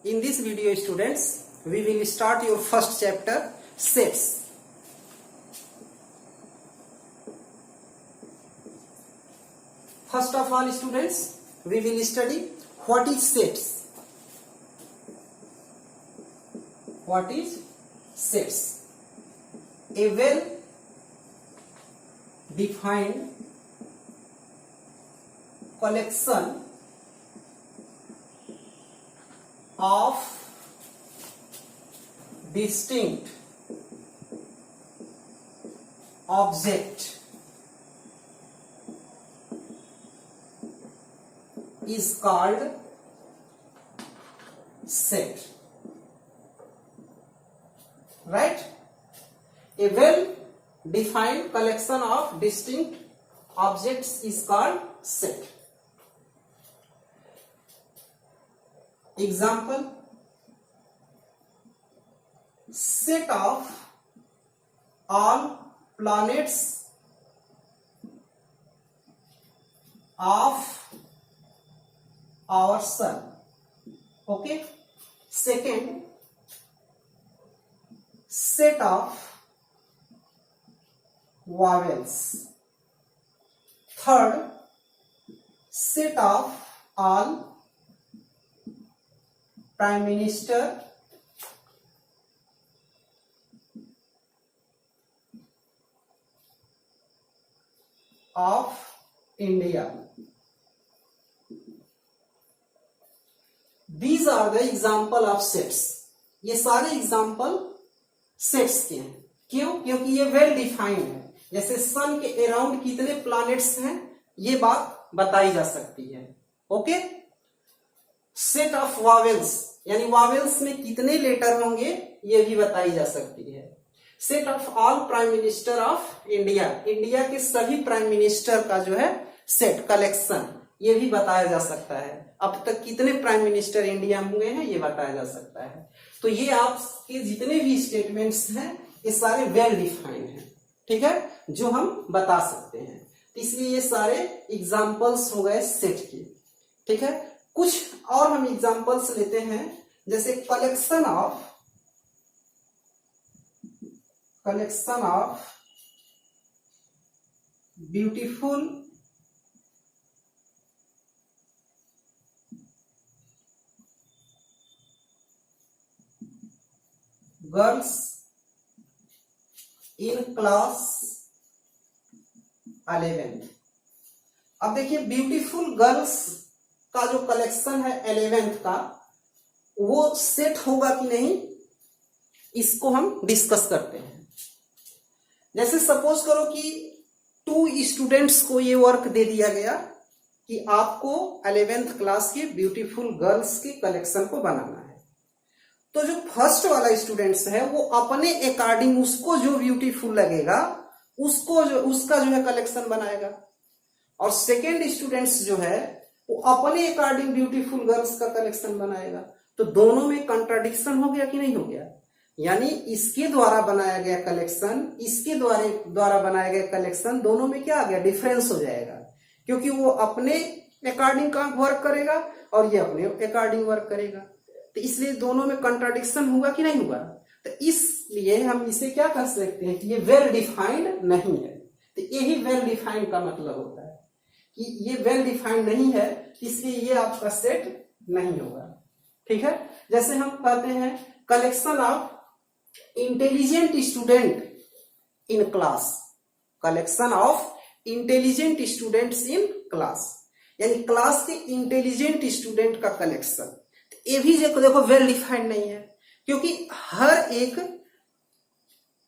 In this video, students, we will start your first chapter, sets. First of all, students, we will study what is sets. What is sets? A well-defined collection of distinct object is called set. Right? A well-defined collection of distinct objects is called set. Example: set of all planets of our sun. Okay. Second, set of vowels. Third, set of all Prime Minister of India. These are the example of sets. ये सारे example sets के हैं. क्यों? क्योंकि ये well defined है. जैसे सन के अराउंड कितने प्लैनेट्स हैं ये बात बताई जा सकती है. ओके. सेट ऑफ वावेल्स यानी वावेल्स में कितने लेटर होंगे ये भी बताई जा सकती है. Set of all prime minister of India, India के सभी प्राइम मिनिस्टर का जो है सेट कलेक्शन ये भी बताया जा सकता है. अब तक कितने प्राइम मिनिस्टर इंडिया में हुए हैं ये बताया जा सकता है. तो ये आपके जितने भी स्टेटमेंट्स हैं ये सारे वेल डिफाइंड हैं. ठीक है, जो हम बता सकते हैं. तो इसलिए ये सारे एग्जाम्पल्स हो गए सेट के. ठीक है, कुछ और हम एग्जाम्पल्स लेते हैं. जैसे collection of beautiful girls in class 11th. अब देखिए ब्यूटीफुल गर्ल्स का जो कलेक्शन है 11th का वो सेट होगा कि नहीं इसको हम डिस्कस करते हैं. जैसे सपोज करो कि 2 स्टूडेंट्स को ये वर्क दे दिया गया कि आपको 11th क्लास के ब्यूटीफुल गर्ल्स के कलेक्शन को बनाना है. तो जो फर्स्ट वाला स्टूडेंट्स है वो अपने अकॉर्डिंग उसको जो ब्यूटीफुल लगेगा उसका जो है कलेक्शन बनाएगा. और सेकेंड स्टूडेंट्स जो है वो अपने अकॉर्डिंग ब्यूटीफुल गर्ल्स का कलेक्शन बनाएगा. तो दोनों में कंट्राडिक्शन हो गया कि नहीं हो गया? यानी इसके द्वारा बनाया गया कलेक्शन इसके द्वारा बनाया गया कलेक्शन दोनों में क्या आ गया? डिफरेंस हो जाएगा. क्योंकि वो अपने अकॉर्डिंग का वर्क करेगा और ये अपने अकॉर्डिंग वर्क करेगा. तो इसलिए दोनों में कंट्राडिक्शन हुआ कि नहीं हुआ? तो इसलिए हम इसे क्या कर सकते हैं कि ये वेल डिफाइंड नहीं है. तो यही वेल डिफाइंड का मतलब होता है कि ये वेल डिफाइंड नहीं है इसलिए ये आपका सेट नहीं होगा. ठीक है, जैसे हम कहते हैं collection of intelligent student in class. Collection of intelligent students in class यानी क्लास के इंटेलिजेंट स्टूडेंट का कलेक्शन. ये भी देखो वेल डिफाइंड नहीं है क्योंकि हर एक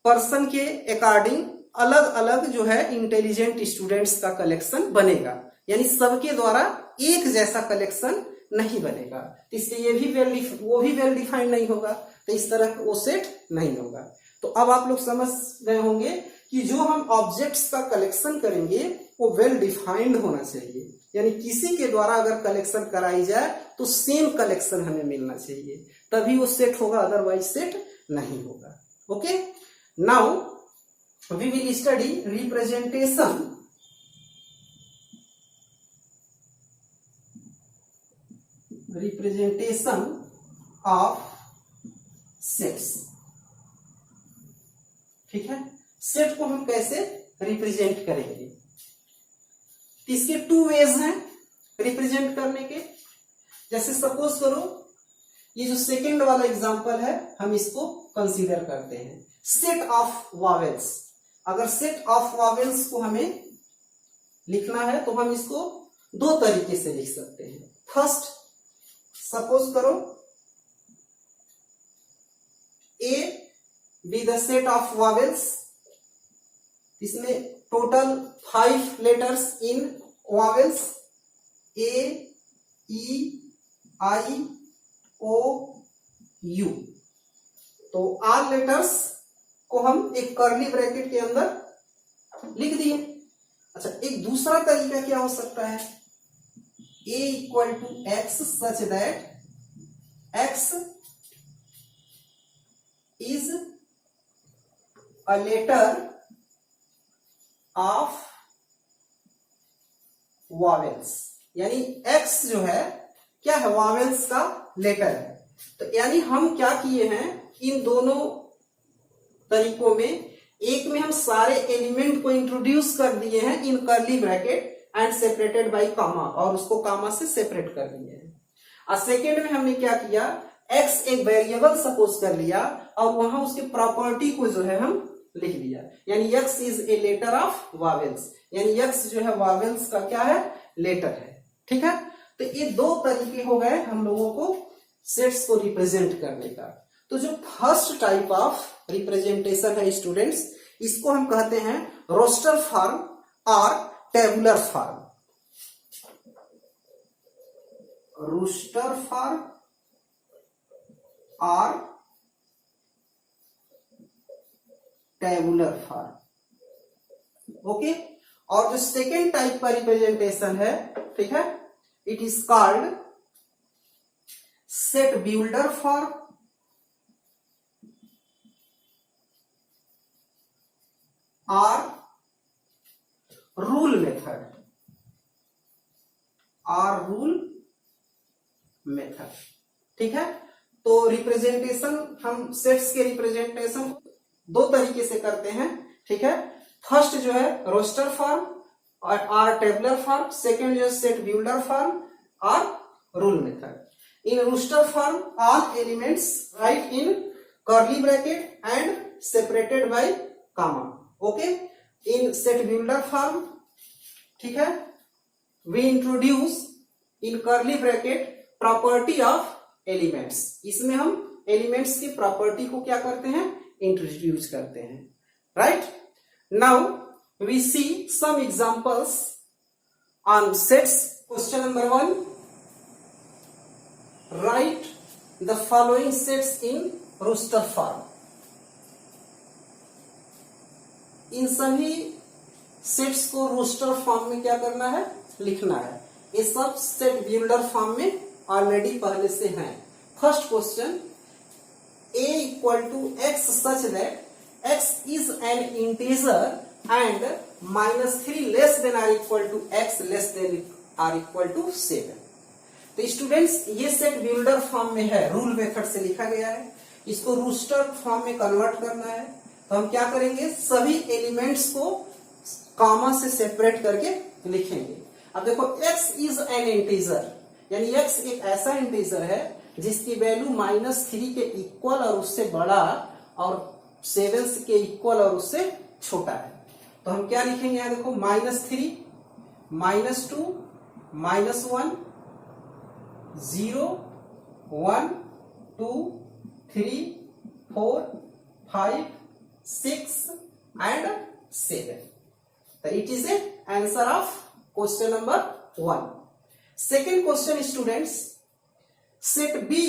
पर्सन के अकॉर्डिंग अलग अलग जो है इंटेलिजेंट स्टूडेंट्स का कलेक्शन बनेगा. यानी सबके द्वारा एक जैसा कलेक्शन नहीं बनेगा. इसलिए वो भी वेल डिफाइंड नहीं होगा. तो इस तरह वो सेट नहीं होगा. तो अब आप लोग समझ गए होंगे कि जो हम ऑब्जेक्ट्स का कलेक्शन करेंगे वो वेल डिफाइंड होना चाहिए. यानी किसी के द्वारा अगर कलेक्शन कराई जाए तो सेम कलेक्शन हमें मिलना चाहिए तभी वो सेट होगा, अदरवाइज सेट नहीं होगा. Okay, now we will study representation of sets. ठीक है, सेट को हम कैसे रिप्रेजेंट करेंगे? इसके टू वेज हैं रिप्रेजेंट करने के। जैसे सपोज करो ये जो सेकेंड वाला एग्जांपल है हम इसको कंसीडर करते हैं, सेट ऑफ वॉवेल्स। अगर सेट ऑफ वॉवेल्स को हमें लिखना है तो हम इसको दो तरीके से लिख सकते हैं। फर्स्ट, सपोज करो A be the set of vowels, इसमें total 5 letters in vowels, A E I O U. तो आल लेटर्स को हम एक कर्ली ब्रैकेट के अंदर लिख दिए। अच्छा, एक दूसरा तरीका क्या हो सकता है? a equal to X such that X is a letter of vowels, यानी x जो है क्या है? वॉवेल्स का लेटर है। तो यानी हम क्या किए हैं इन दोनों तरीकों में, एक में हम सारे एलिमेंट को इंट्रोड्यूस कर दिए हैं in curly bracket and separated by comma, और उसको कामा से सेपरेट कर दिए हैं। और सेकेंड में हमने क्या किया, x एक वेरिएबल सपोज कर लिया और वहां उसके प्रॉपर्टी को जो है हम लिख लिया, यानी x is a letter of vowels, यानी x जो है वॉवेल्स का क्या है? लेटर है। ठीक है, तो ये दो तरीके हो गए हम लोगों को सेट्स को रिप्रेजेंट करने का। तो जो फर्स्ट टाइप ऑफ रिप्रेजेंटेशन है स्टूडेंट्स, इसको हम कहते हैं रोस्टर फॉर्म और टेबुलर फॉर्म। रोस्टर फॉर्म और टेबुलर फॉर्म। ओके, और जो सेकेंड टाइप का रिप्रेजेंटेशन है, ठीक है, it is called set builder form और रूल मेथड, और रूल मेथड। ठीक है, तो रिप्रेजेंटेशन हम सेट्स के रिप्रेजेंटेशन दो तरीके से करते हैं। ठीक है, फर्स्ट जो है रोस्टर फॉर्म और टेबुलर फॉर्म, सेकेंड जो है सेट बिल्डर फॉर्म और rule method. In roster form, all elements write in curly bracket and separated by comma. Okay. In set builder form, ठीक है, we introduce in curly bracket property of elements. इसमें हम elements की property को क्या करते हैं? Introduce करते हैं. Right? Now we see some examples on sets. Question number 1. Write the following sets in roster form. इन सभी सेट्स को रोस्टर फॉर्म में क्या करना है? लिखना है। ये सब सेट बिल्डर फॉर्म में ऑलरेडी पहले से हैं। First question, a equal to X such that x is an integer and -3 less than or equal to x less than or equal to 7। तो स्टूडेंट्स ये सेट बिल्डर फॉर्म में है, rule method से लिखा गया है। इसको रोस्टर फॉर्म में कन्वर्ट करना है तो हम क्या करेंगे? सभी एलिमेंट्स को कॉमा से सेपरेट करके लिखेंगे। अब देखो x इज एन इंटीजर, यानी x एक ऐसा इंटीजर है जिसकी वैल्यू -3 के इक्वल और उससे बड़ा और 7 के इक्वल और उससे छोटा है। तो हम क्या लिखेंगे? यहाँ देखो -3, -2, -1, 0, 1, 2, 3, 4, 5, 6 and 7. So it is a answer of question number 1. Second question, students, set B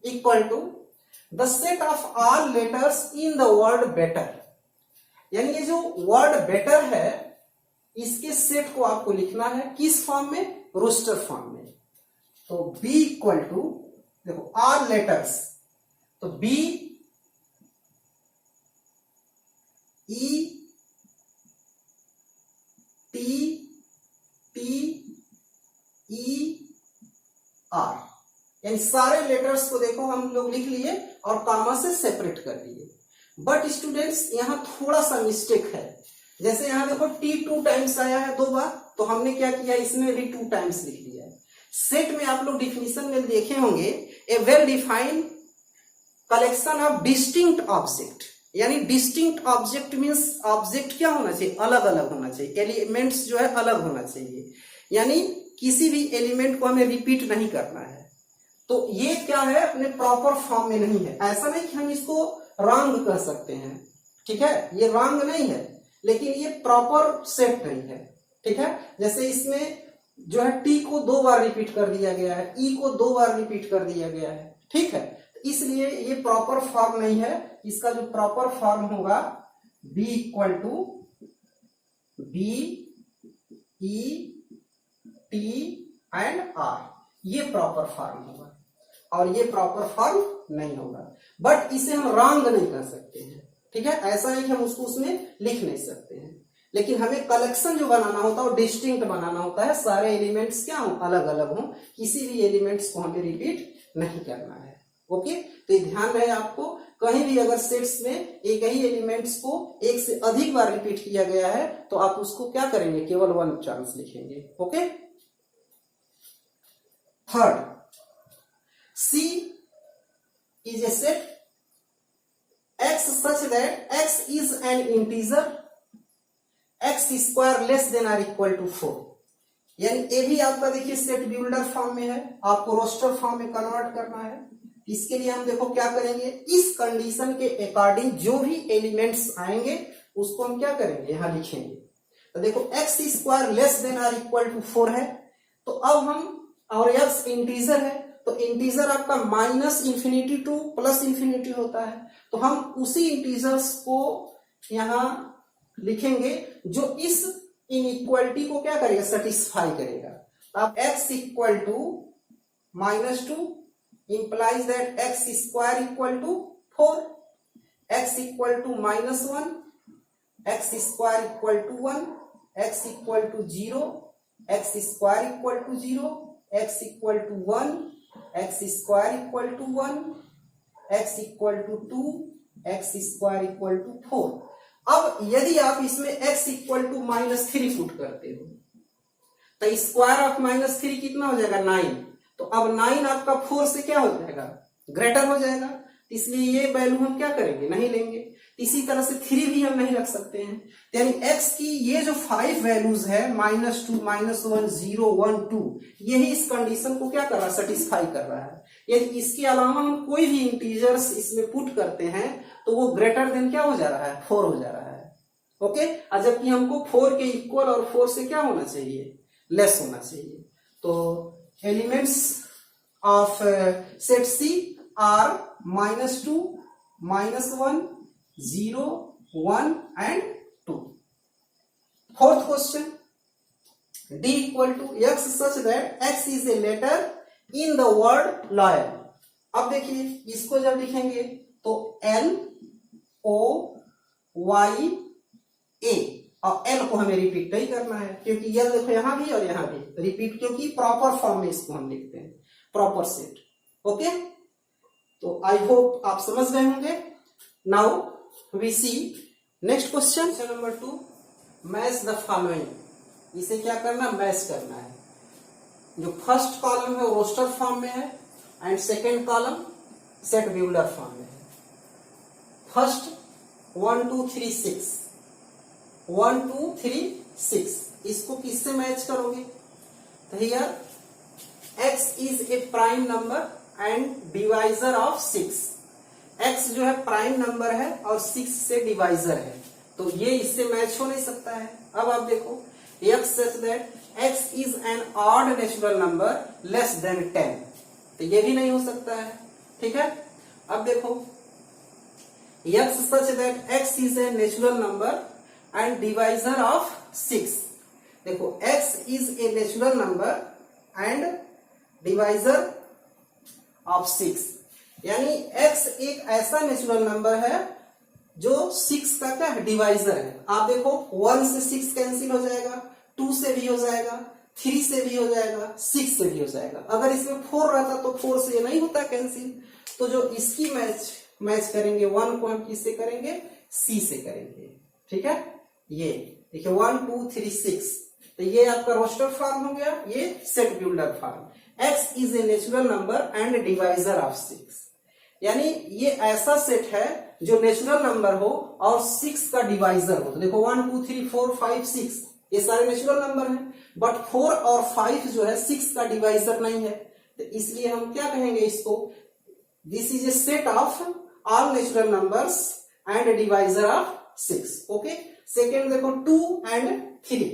equal to the set of all letters in the word better. यानी ये जो word better है इसके सेट को आपको लिखना है किस फॉर्म में? रोस्टर फॉर्म में। तो B इक्वल टू देखो आर लेटर्स, तो B E T T E R, यानी सारे लेटर्स को देखो हम लोग लिख लिए और कामा से सेपरेट कर दिए। बट स्टूडेंट्स यहाँ थोड़ा सा मिस्टेक है। जैसे यहाँ देखो टी 2 टाइम्स आया है 2 बार, तो हमने क्या किया, इसमें भी 2 टाइम्स लिख लिया है। सेट में आप लोग डिफिनीशन में देखे होंगे, a well defined collection of distinct object, यानी डिस्टिंक्ट ऑब्जेक्ट मीन्स ऑब्जेक्ट क्या होना चाहिए, अलग अलग होना चाहिए, एलिमेंट्स जो है अलग होना चाहिए, यानी किसी भी एलिमेंट को हमें रिपीट नहीं करना है। तो ये क्या है, अपने प्रॉपर फॉर्म में नहीं है। ऐसा नहीं कि हम इसको रॉन्ग कर सकते हैं, ठीक है, ये रॉन्ग नहीं है, लेकिन ये प्रॉपर सेट नहीं है, ठीक है। जैसे इसमें जो है टी को 2 बार रिपीट कर दिया गया है, ई को 2 बार रिपीट कर दिया गया है, ठीक है, इसलिए ये प्रॉपर फॉर्म नहीं है। इसका जो प्रॉपर फॉर्म होगा B equal to B E T and R, ये प्रॉपर फॉर्म होगा, और ये प्रॉपर फॉर्म नहीं होगा। बट इसे हम रॉन्ग नहीं कर सकते हैं, ठीक है, ऐसा नहीं कि हम उसको उसमें लिख नहीं सकते हैं, लेकिन हमें कलेक्शन जो बनाना होता है वो डिस्टिंक्ट बनाना होता है, सारे एलिमेंट्स क्या हो, अलग अलग हों, किसी भी एलिमेंट्स को हमें रिपीट नहीं करना है। ओके, तो ये ध्यान रहे आपको, कहीं भी अगर सेट्स में एक ही एलिमेंट्स को एक से अधिक बार रिपीट किया गया है तो आप उसको क्या करेंगे, केवल 1 चांस लिखेंगे। Okay, third, C is a set x such that x is an integer x square less than or equal to 4, यानी ये भी आपका देखिए सेट बिल्डर फॉर्म में है, आपको रोस्टर फॉर्म में कन्वर्ट करना है। इसके लिए हम देखो क्या करेंगे, इस कंडीशन के अकॉर्डिंग जो भी एलिमेंट्स आएंगे उसको हम क्या करेंगे, यहां लिखेंगे। तो देखो x स्क्वायर लेस देन और इक्वल टू 4 है, तो अब हम, और x इंटीजर है, तो इंटीजर आपका -∞ टू +∞ होता है, तो हम उसी इंटीजर्स को यहां लिखेंगे जो इस इनइक्वालिटी को क्या करेगा, सेटिस्फाई करेगा। अब x equal to -2 implies that x square equal to 4, x equal to -1, x square equal to 1, x equal to 0, x square equal to 0, x equal to 1, x square equal to 1, x equal to 2, x square equal to 4। अब यदि आप इसमें x equal to -3 put करते हो तो square of -3 कितना हो जाएगा, 9। तो अब 9 आपका 4 से क्या हो जाएगा, ग्रेटर हो जाएगा, इसलिए ये वैल्यू हम क्या करेंगे, नहीं लेंगे। इसी तरह से 3 भी हम नहीं रख सकते हैं, यानी x की ये जो 5 वैल्यूज है, -2, -1, 0, 1, 2, यही इस कंडीशन को क्या कर रहा है, सेटिस्फाई कर रहा है। यदि इसके अलावा हम कोई भी इंटीजर्स इसमें पुट करते हैं तो वो ग्रेटर देन क्या हो जा रहा है, 4 हो जा रहा है। ओके, और जबकि हमको 4 के इक्वल और 4 से क्या होना चाहिए, लेस होना चाहिए। तो elements of set C are -2, -1, 0, 1 and 2। Fourth question, D equal to x such that x is a letter in the word loyal। अब देखिए इसको जब लिखेंगे तो L O Y A, और L को हमें रिपीट नहीं करना है, क्योंकि यह देखो यहां भी और यहां भी रिपीट, क्योंकि प्रॉपर फॉर्म में इसको हम लिखते हैं, प्रॉपर सेट। ओके, तो आई होप आप समझ गए होंगे। Now we see next question number 2, match the following. इसे क्या करना, मैच करना है। जो फर्स्ट कॉलम है वो रोस्टर फॉर्म में है and second column set builder form में है। फर्स्ट 1 2 3 6, 1 2 3 6, इसको किससे मैच करोगे, तो here x is A prime number and divisor of 6। x जो है प्राइम नंबर है और 6 से डिवाइजर है, तो ये इससे मैच हो नहीं सकता है। अब आप देखो x such that x is N odd natural number less than 10, तो ये भी नहीं हो सकता है, ठीक है। अब देखो x such that x is a natural number and divisor of 6। देखो x is a natural number and divisor of 6, यानी x एक ऐसा नेचुरल नंबर है जो 6 का क्या है, डिवाइजर है। आप देखो 1 से 6 कैंसिल हो जाएगा, 2 से भी हो जाएगा, 3 से भी हो जाएगा, 6 से भी हो जाएगा। अगर इसमें 4 रहता तो 4 से ये नहीं होता कैंसिल। तो जो इसकी मैच करेंगे 1 को हम किससे करेंगे, सी से करेंगे। ठीक है, ये देखिए 1 2 3 6, तो ये आपका रोस्टर फॉर्म हो गया, ये set builder form. X is a natural number and divisor of 6, यानी ये ऐसा सेट है जो नेचुरल नंबर हो और 6 का डिवाइजर हो। तो देखो 1 2 3 4 5 6 ये सारे नेचुरल नंबर हैं, बट 4 और 5 जो है 6 का डिवाइजर नहीं है। तो इसलिए हम क्या कहेंगे इसको, this is a set of all natural numbers and divisor of 6। Okay, second देखो 2 एंड 3,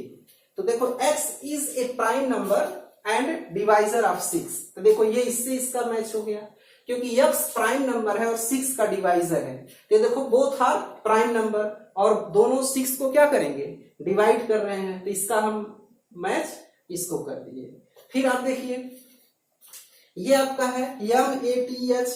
तो देखो x is A prime number and divisor of 6। तो देखो ये इससे इसका मैच हो गया, क्योंकि x प्राइम नंबर है और 6 का डिवाइजर है। तो देखो बोथ आर प्राइम नंबर और दोनों 6 को क्या करेंगे, डिवाइड कर रहे हैं, तो इसका हम मैच इसको कर दिए। फिर आप देखिए ये आपका है MATHEMATICS,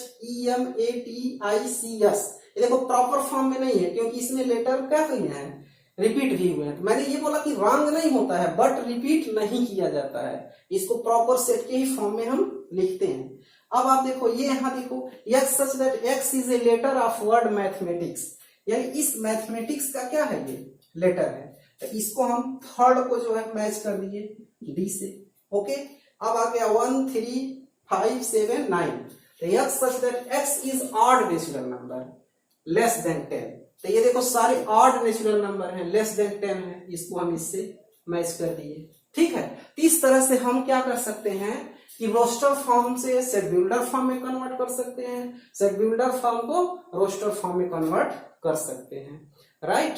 ये देखो प्रॉपर फॉर्म में नहीं है क्योंकि इसमें लेटर क्या हुए हैं, रिपीट भी हुए हैं। तो मैंने ये बोला कि रॉन्ग नहीं होता है, बट रिपीट नहीं किया जाता है, इसको प्रॉपर सेट के ही फॉर्म में हम लिखते हैं। अब आप देखो ये यहां देखो x such that x is a letter of word mathematics, यानी इस मैथमेटिक्स का क्या है, ये लेटर है। तो इसको हम थर्ड को जो है मैच कर दिए d से। ओके, अब आ गया 1 3 5 7 9, तो x such that x is odd natural number less than 10, तो ये देखो सारे ऑड नेचुरल नंबर हैं, लेस देन 10 है, इसको हम इससे मैच कर दिए। ठीक है, तो इस तरह से हम क्या कर सकते हैं कि रोस्टर फॉर्म से सेट बिल्डर फॉर्म में कन्वर्ट कर सकते हैं, सेट बिल्डर फॉर्म को रोस्टर फॉर्म में कन्वर्ट कर सकते हैं। राइट।